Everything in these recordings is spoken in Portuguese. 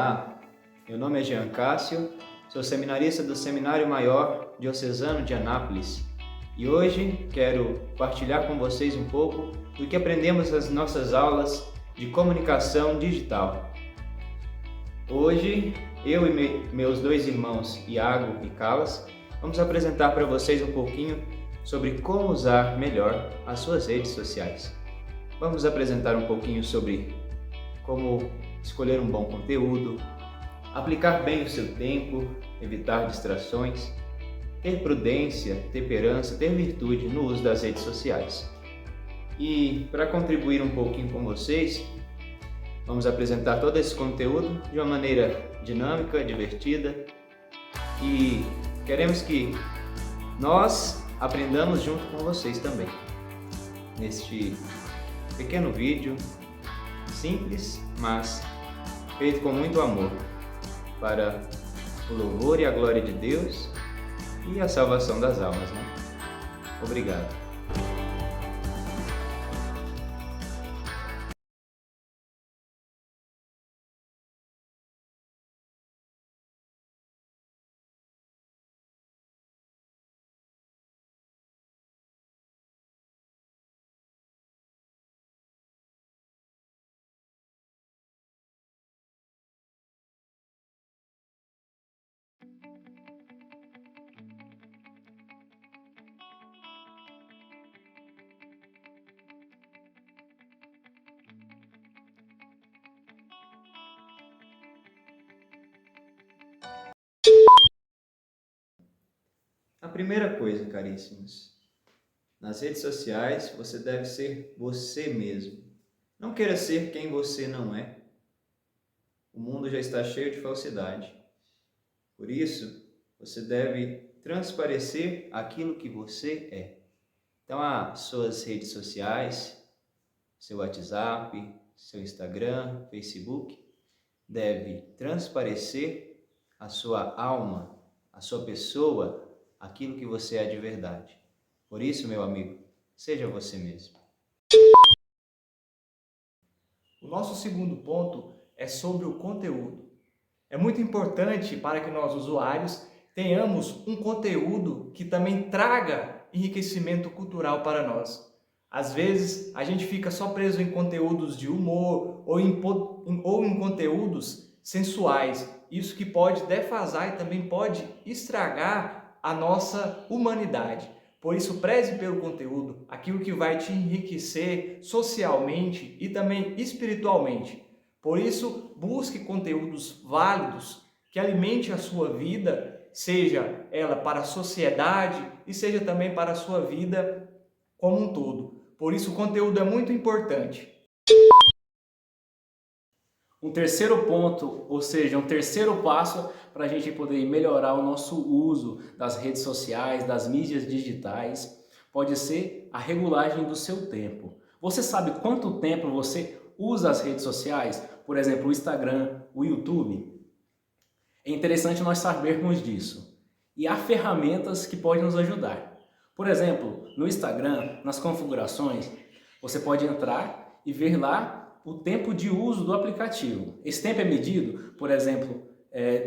Olá, meu nome é Jean Cássio, sou seminarista do Seminário Maior Diocesano de Anápolis e hoje quero partilhar com vocês um pouco do que aprendemos nas nossas aulas de comunicação digital. Hoje, eu e meus dois irmãos, Iago e Calas, vamos apresentar para vocês um pouquinho sobre como usar melhor as suas redes sociais. Vamos apresentar um pouquinho sobre como escolher um bom conteúdo, aplicar bem o seu tempo, evitar distrações, ter prudência, temperança, ter virtude no uso das redes sociais. E para contribuir um pouquinho com vocês, vamos apresentar todo esse conteúdo de uma maneira dinâmica, divertida e queremos que nós aprendamos junto com vocês também. Neste pequeno vídeo, simples, mas feito com muito amor, para o louvor e a glória de Deus e a salvação das almas, né? Obrigado. A primeira coisa, caríssimos, nas redes sociais você deve ser você mesmo. Não queira ser quem você não é. O mundo já está cheio de falsidade. Por isso, você deve transparecer aquilo que você é. Então, as suas redes sociais, seu WhatsApp, seu Instagram, Facebook, deve transparecer a sua alma, a sua pessoa, aquilo que você é de verdade. Por isso, meu amigo, seja você mesmo. O nosso segundo ponto é sobre o conteúdo. É muito importante para que nós, usuários, tenhamos um conteúdo que também traga enriquecimento cultural para nós. Às vezes, a gente fica só preso em conteúdos de humor ou em conteúdos sensuais. Isso que pode defasar e também pode estragar a nossa humanidade. Por isso, preze pelo conteúdo, aquilo que vai te enriquecer socialmente e também espiritualmente. Por isso, busque conteúdos válidos que alimente a sua vida, seja ela para a sociedade e seja também para a sua vida como um todo. Por isso, o conteúdo é muito importante. Um terceiro ponto, ou seja, um terceiro passo para a gente poder melhorar o nosso uso das redes sociais, das mídias digitais, pode ser a regulagem do seu tempo. Você sabe quanto tempo você usa as redes sociais? Por exemplo, o Instagram, o YouTube? É interessante nós sabermos disso. E há ferramentas que podem nos ajudar. Por exemplo, no Instagram, nas configurações, você pode entrar e ver lá o tempo de uso do aplicativo. Esse tempo é medido, por exemplo,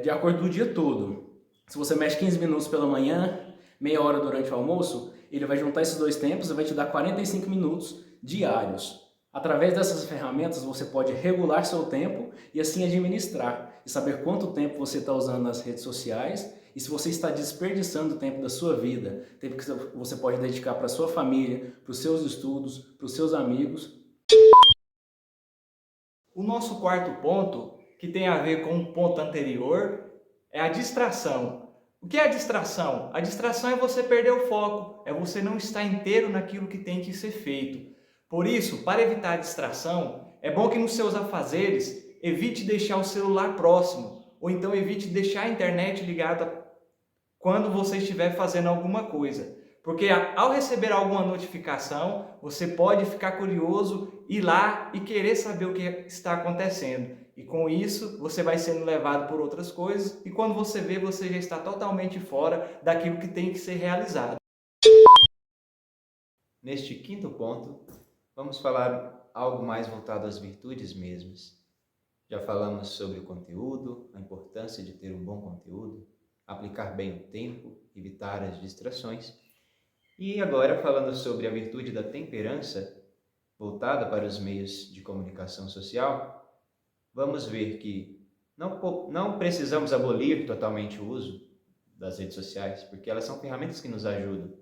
de acordo com o dia todo. Se você mexe 15 minutos pela manhã, meia hora durante o almoço, ele vai juntar esses dois tempos e vai te dar 45 minutos diários. Através dessas ferramentas você pode regular seu tempo e assim administrar e saber quanto tempo você está usando nas redes sociais e se você está desperdiçando o tempo da sua vida, tempo que você pode dedicar para a sua família, para os seus estudos, para os seus amigos. O nosso quarto ponto, que tem a ver com o ponto anterior, é a distração. O que é a distração? A distração é você perder o foco, é você não estar inteiro naquilo que tem que ser feito. Por isso, para evitar a distração, é bom que nos seus afazeres evite deixar o celular próximo, ou então evite deixar a internet ligada quando você estiver fazendo alguma coisa. Porque ao receber alguma notificação, você pode ficar curioso, ir lá e querer saber o que está acontecendo. E com isso, você vai sendo levado por outras coisas e quando você vê, você já está totalmente fora daquilo que tem que ser realizado. Neste quinto ponto, vamos falar algo mais voltado às virtudes mesmas. já falamos sobre o conteúdo, a importância de ter um bom conteúdo, aplicar bem o tempo, evitar as distrações. E agora, falando sobre a virtude da temperança, voltada para os meios de comunicação social, vamos ver que não precisamos abolir totalmente o uso das redes sociais, porque elas são ferramentas que nos ajudam.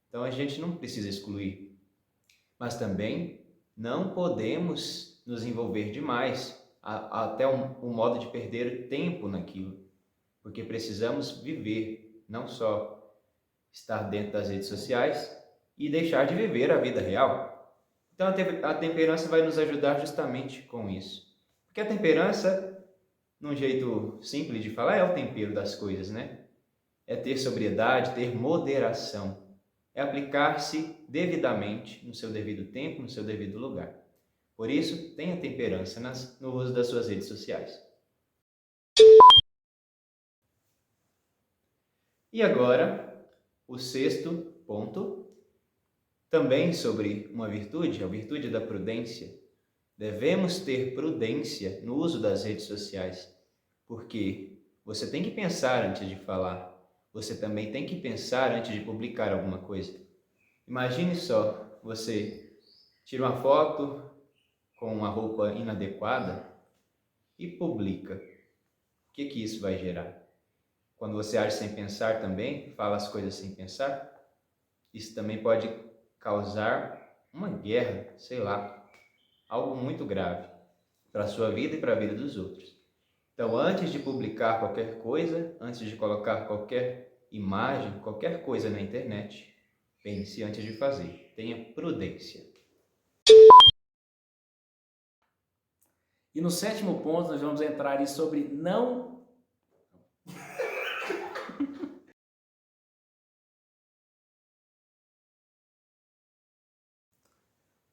Então a gente não precisa excluir, mas também não podemos nos envolver demais, até um modo de perder tempo naquilo, porque precisamos viver, não só estar dentro das redes sociais e deixar de viver a vida real. Então a temperança vai nos ajudar justamente com isso. Porque a temperança, num jeito simples de falar, é o tempero das coisas, né? É ter sobriedade, ter moderação. É aplicar-se devidamente, no seu devido tempo, no seu devido lugar. Por isso, tenha temperança no uso das suas redes sociais. E agora, o sexto ponto, também sobre uma virtude, a virtude da prudência. Devemos ter prudência no uso das redes sociais, porque você tem que pensar antes de falar, você também tem que pensar antes de publicar alguma coisa. Imagine só, você tira uma foto com uma roupa inadequada e publica. O que isso vai gerar? Quando você age sem pensar também, fala as coisas sem pensar, isso também pode causar uma guerra, sei lá, algo muito grave para a sua vida e para a vida dos outros. Então, antes de publicar qualquer coisa, antes de colocar qualquer imagem, qualquer coisa na internet, pense antes de fazer. Tenha prudência. E no sétimo ponto, nós vamos entrar aí sobre não...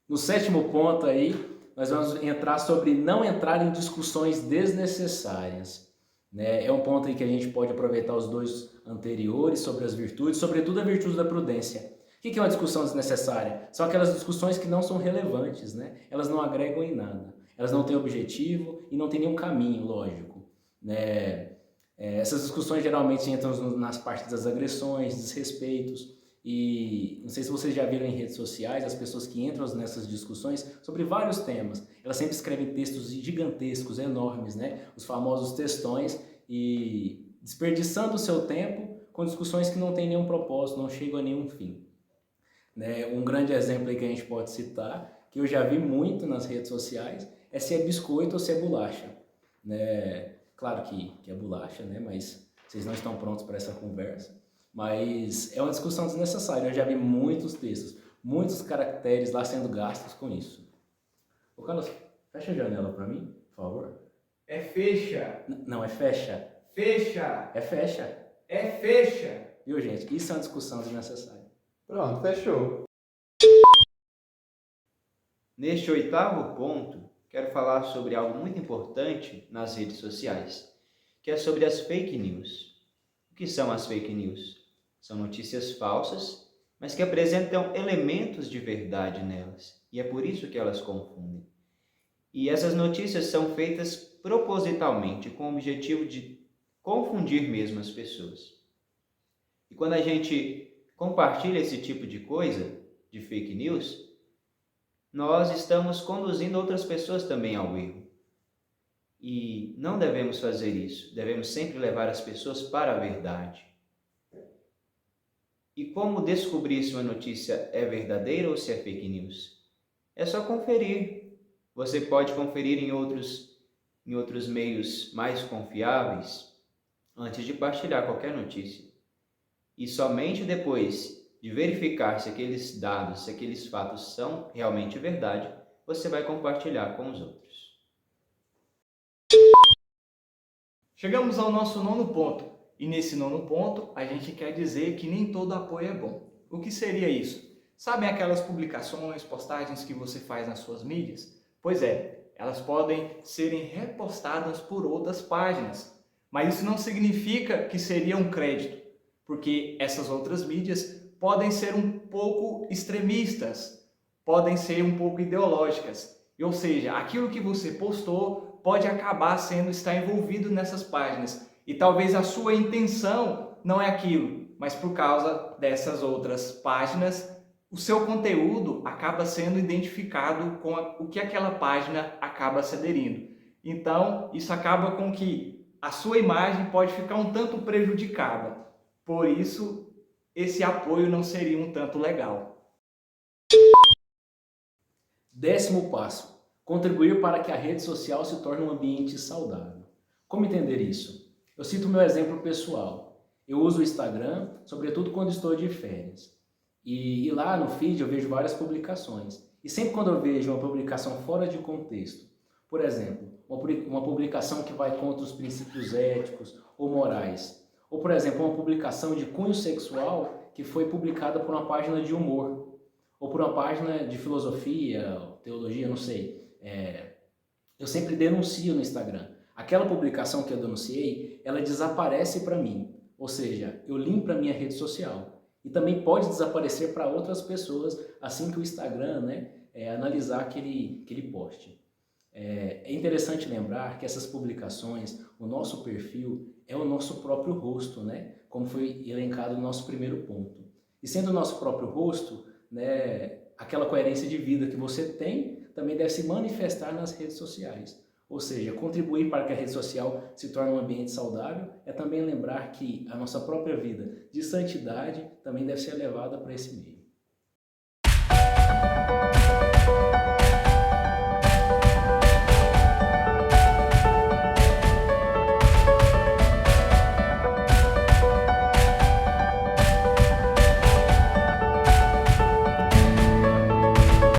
No sétimo ponto aí, nós vamos entrar sobre não entrar em discussões desnecessárias. Né? É um ponto aí que a gente pode aproveitar os dois anteriores sobre as virtudes, sobretudo a virtude da prudência. O que é uma discussão desnecessária? São aquelas discussões que não são relevantes, né? Elas não agregam em nada. Elas não têm objetivo e não têm nenhum caminho lógico. Né? Essas discussões geralmente entram nas partes das agressões, desrespeitos. E não sei se vocês já viram em redes sociais as pessoas que entram nessas discussões sobre vários temas. Elas sempre escrevem textos gigantescos, enormes, né? Os famosos textões, e desperdiçando o seu tempo com discussões que não têm nenhum propósito, não chegam a nenhum fim. Né? Um grande exemplo aí que a gente pode citar, que eu já vi muito nas redes sociais, é se é biscoito ou se é bolacha. Né? Claro que é bolacha, né? Mas vocês não estão prontos para essa conversa. Mas é uma discussão desnecessária. Eu já vi muitos textos, muitos caracteres lá sendo gastos com isso. Ô Carlos, fecha a janela para mim, por favor. É fecha. Não, é fecha. Fecha. É fecha. É fecha. Viu, gente? Isso é uma discussão desnecessária. Pronto, fechou. Neste oitavo ponto, quero falar sobre algo muito importante nas redes sociais, que é sobre as fake news. O que são as fake news? São notícias falsas, mas que apresentam elementos de verdade nelas, e é por isso que elas confundem. E essas notícias são feitas propositalmente, com o objetivo de confundir mesmo as pessoas. E quando a gente compartilha esse tipo de coisa, de fake news, nós estamos conduzindo outras pessoas também ao erro. E não devemos fazer isso, devemos sempre levar as pessoas para a verdade. E como descobrir se uma notícia é verdadeira ou se é fake news? É só conferir. Você pode conferir em outros meios mais confiáveis antes de partilhar qualquer notícia. E somente depois de verificar se aqueles dados, se aqueles fatos são realmente verdade, você vai compartilhar com os outros. Chegamos ao nosso nono ponto. E nesse nono ponto, a gente quer dizer que nem todo apoio é bom. O que seria isso? Sabem aquelas publicações, postagens que você faz nas suas mídias? Pois é, elas podem serem repostadas por outras páginas. Mas isso não significa que seria um crédito, porque essas outras mídias podem ser um pouco extremistas, podem ser um pouco ideológicas. Ou seja, aquilo que você postou pode acabar estar envolvido nessas páginas. E talvez a sua intenção não é aquilo, mas por causa dessas outras páginas, o seu conteúdo acaba sendo identificado com o que aquela página acaba se aderindo. Então, isso acaba com que a sua imagem pode ficar um tanto prejudicada. Por isso, esse apoio não seria um tanto legal. 10º passo: contribuir para que a rede social se torne um ambiente saudável. Como entender isso? Eu cito meu exemplo pessoal. Eu uso o Instagram, sobretudo quando estou de férias. E lá no feed eu vejo várias publicações. E sempre quando eu vejo uma publicação fora de contexto, por exemplo, uma publicação que vai contra os princípios éticos ou morais, ou por exemplo, uma publicação de cunho sexual que foi publicada por uma página de humor, ou por uma página de filosofia, teologia, não sei. Eu sempre denuncio no Instagram. Aquela publicação que eu denunciei, ela desaparece para mim. Ou seja, eu limpo a minha rede social. E também pode desaparecer para outras pessoas assim que o Instagram analisar aquele post. É interessante lembrar que essas publicações, o nosso perfil é o nosso próprio rosto, como foi elencado no nosso primeiro ponto. E sendo o nosso próprio rosto, aquela coerência de vida que você tem também deve se manifestar nas redes sociais. Ou seja, contribuir para que a rede social se torne um ambiente saudável é também lembrar que a nossa própria vida de santidade também deve ser levada para esse meio.